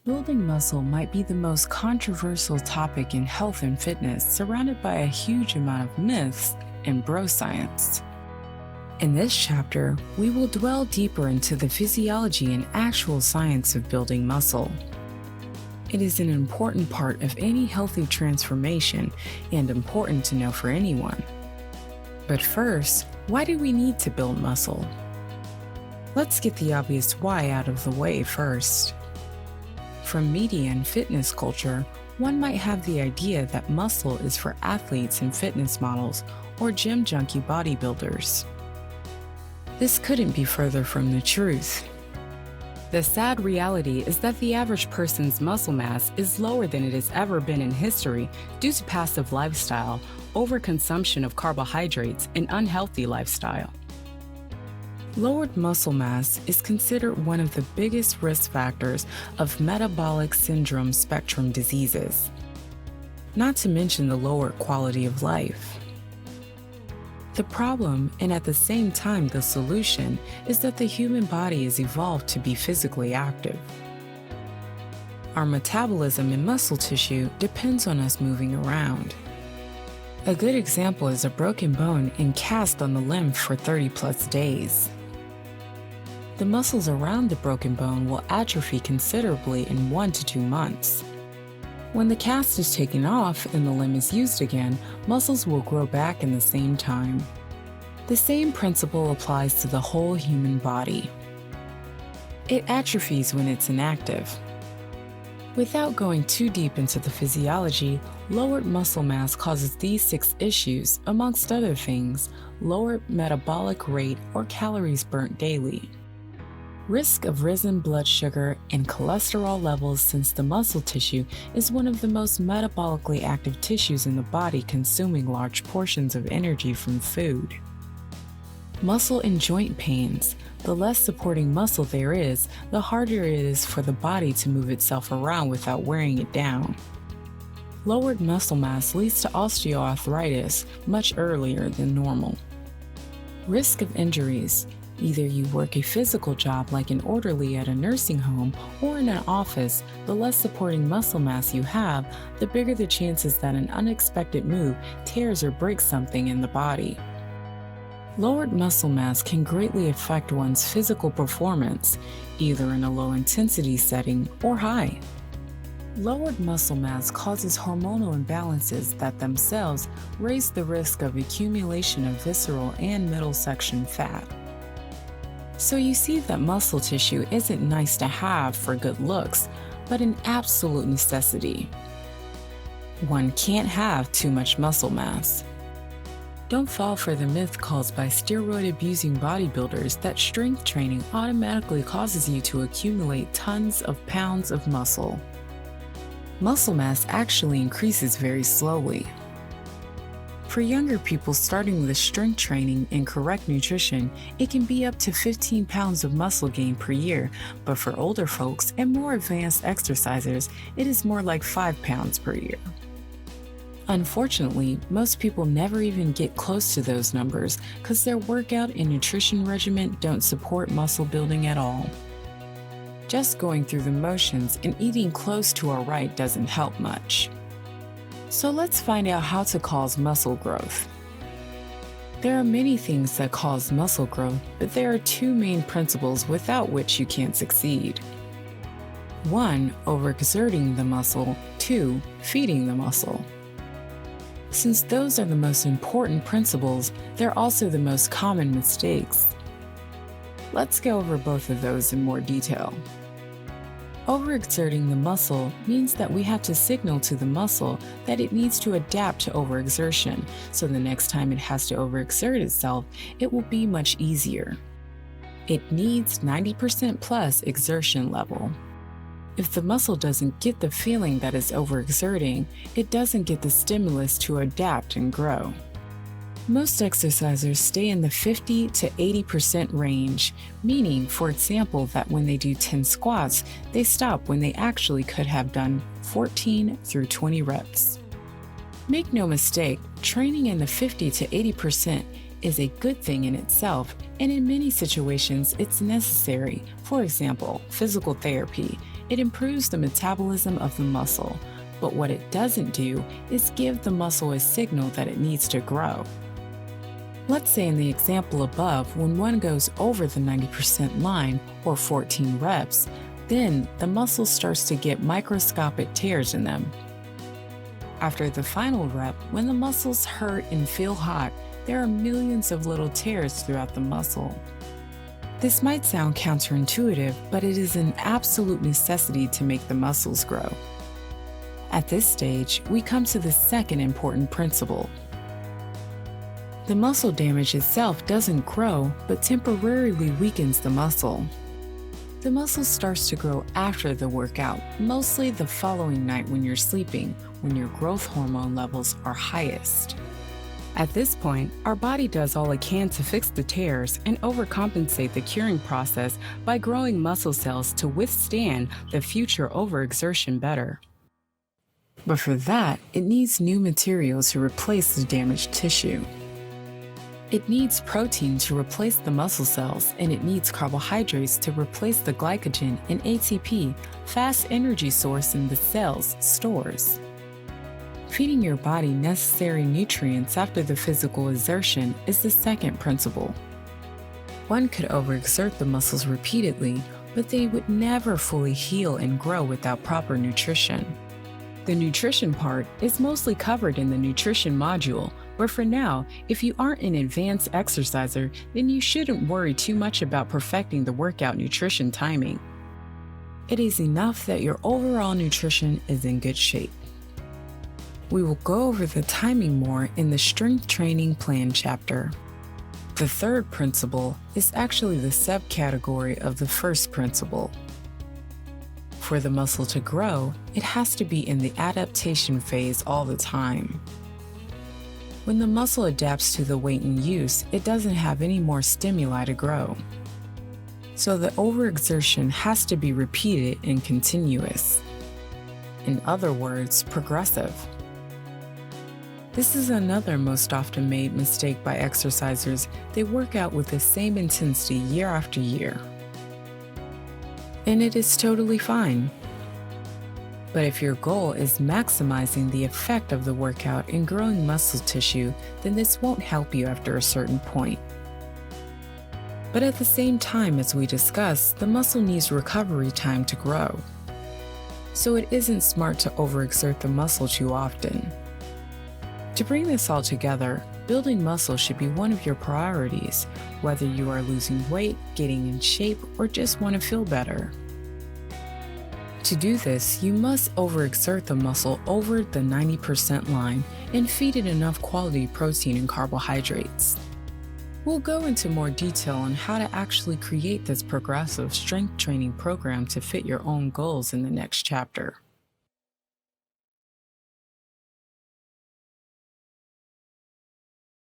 Building muscle might be the most controversial topic in health and fitness, surrounded by a huge amount of myths and bro science. In this chapter, we will dwell deeper into the physiology and actual science of building muscle. It is an important part of any healthy transformation and important to know for anyone. But first, why do we need to build muscle? Let's get the obvious why out of the way first. From media and fitness culture, one might have the idea that muscle is for athletes and fitness models or gym junkie bodybuilders. This couldn't be further from the truth. The sad reality is that the average person's muscle mass is lower than it has ever been in history due to passive lifestyle, overconsumption of carbohydrates, and unhealthy lifestyle. Lowered muscle mass is considered one of the biggest risk factors of metabolic syndrome spectrum diseases, not to mention the lower quality of life. The problem, and at the same time the solution, is that the human body is evolved to be physically active. Our metabolism in muscle tissue depends on us moving around. A good example is a broken bone and cast on the limb for 30+ days. The muscles around the broken bone will atrophy considerably in 1 to 2 months. When the cast is taken off and the limb is used again, muscles will grow back in the same time. The same principle applies to the whole human body. It atrophies when it's inactive. Without going too deep into the physiology, lowered muscle mass causes these 6 issues, amongst other things: lowered metabolic rate or calories burnt daily, risk of risen blood sugar and cholesterol levels, since the muscle tissue is one of the most metabolically active tissues in the body, consuming large portions of energy from food. Muscle and joint pains. The less supporting muscle there is, the harder it is for the body to move itself around without wearing it down. Lowered muscle mass leads to osteoarthritis much earlier than normal. Risk of injuries. Either you work a physical job like an orderly at a nursing home or in an office, the less supporting muscle mass you have, the bigger the chances that an unexpected move tears or breaks something in the body. Lowered muscle mass can greatly affect one's physical performance, either in a low-intensity setting or high. Lowered muscle mass causes hormonal imbalances that themselves raise the risk of accumulation of visceral and middle section fat. So you see that muscle tissue isn't nice to have for good looks, but an absolute necessity. One can't have too much muscle mass. Don't fall for the myth caused by steroid-abusing bodybuilders that strength training automatically causes you to accumulate tons of pounds of muscle. Muscle mass actually increases very slowly. For younger people starting with strength training and correct nutrition, it can be up to 15 pounds of muscle gain per year, but for older folks and more advanced exercisers, it is more like 5 pounds per year. Unfortunately, most people never even get close to those numbers because their workout and nutrition regimen don't support muscle building at all. Just going through the motions and eating close to our right doesn't help much. So let's find out how to cause muscle growth. There are many things that cause muscle growth, but there are 2 main principles without which you can't succeed. 1, overexerting the muscle. 2, feeding the muscle. Since those are the most important principles, they're also the most common mistakes. Let's go over both of those in more detail. Overexerting the muscle means that we have to signal to the muscle that it needs to adapt to overexertion, so the next time it has to overexert itself, it will be much easier. It needs 90% plus exertion level. If the muscle doesn't get the feeling that it's overexerting, it doesn't get the stimulus to adapt and grow. Most exercisers stay in the 50 to 80% range, meaning, for example, that when they do 10 squats, they stop when they actually could have done 14 through 20 reps. Make no mistake, training in the 50 to 80% is a good thing in itself, and in many situations it's necessary. For example, physical therapy. It improves the metabolism of the muscle, but what it doesn't do is give the muscle a signal that it needs to grow. Let's say in the example above, when one goes over the 90% line, or 14 reps, then the muscle starts to get microscopic tears in them. After the final rep, when the muscles hurt and feel hot, there are millions of little tears throughout the muscle. This might sound counterintuitive, but it is an absolute necessity to make the muscles grow. At this stage, we come to the second important principle. The muscle damage itself doesn't grow, but temporarily weakens the muscle. The muscle starts to grow after the workout, mostly the following night when you're sleeping, when your growth hormone levels are highest. At this point, our body does all it can to fix the tears and overcompensate the curing process by growing muscle cells to withstand the future overexertion better. But for that, it needs new material to replace the damaged tissue. It needs protein to replace the muscle cells, and it needs carbohydrates to replace the glycogen and ATP, fast energy source in the cell's stores. Feeding your body necessary nutrients after the physical exertion is the second principle. One could overexert the muscles repeatedly, but they would never fully heal and grow without proper nutrition. The nutrition part is mostly covered in the nutrition module, but for now, if you aren't an advanced exerciser, then you shouldn't worry too much about perfecting the workout nutrition timing. It is enough that your overall nutrition is in good shape. We will go over the timing more in the strength training plan chapter. The third principle is actually the subcategory of the first principle. For the muscle to grow, it has to be in the adaptation phase all the time. When the muscle adapts to the weight in use, it doesn't have any more stimuli to grow. So the overexertion has to be repeated and continuous. In other words, progressive. This is another most often made mistake by exercisers. They work out with the same intensity year after year. And it is totally fine. But if your goal is maximizing the effect of the workout and growing muscle tissue, then this won't help you after a certain point. But at the same time, as we discussed, the muscle needs recovery time to grow. So it isn't smart to overexert the muscle too often. To bring this all together, building muscle should be one of your priorities, whether you are losing weight, getting in shape, or just want to feel better. To do this, you must overexert the muscle over the 90% line and feed it enough quality protein and carbohydrates. We'll go into more detail on how to actually create this progressive strength training program to fit your own goals in the next chapter.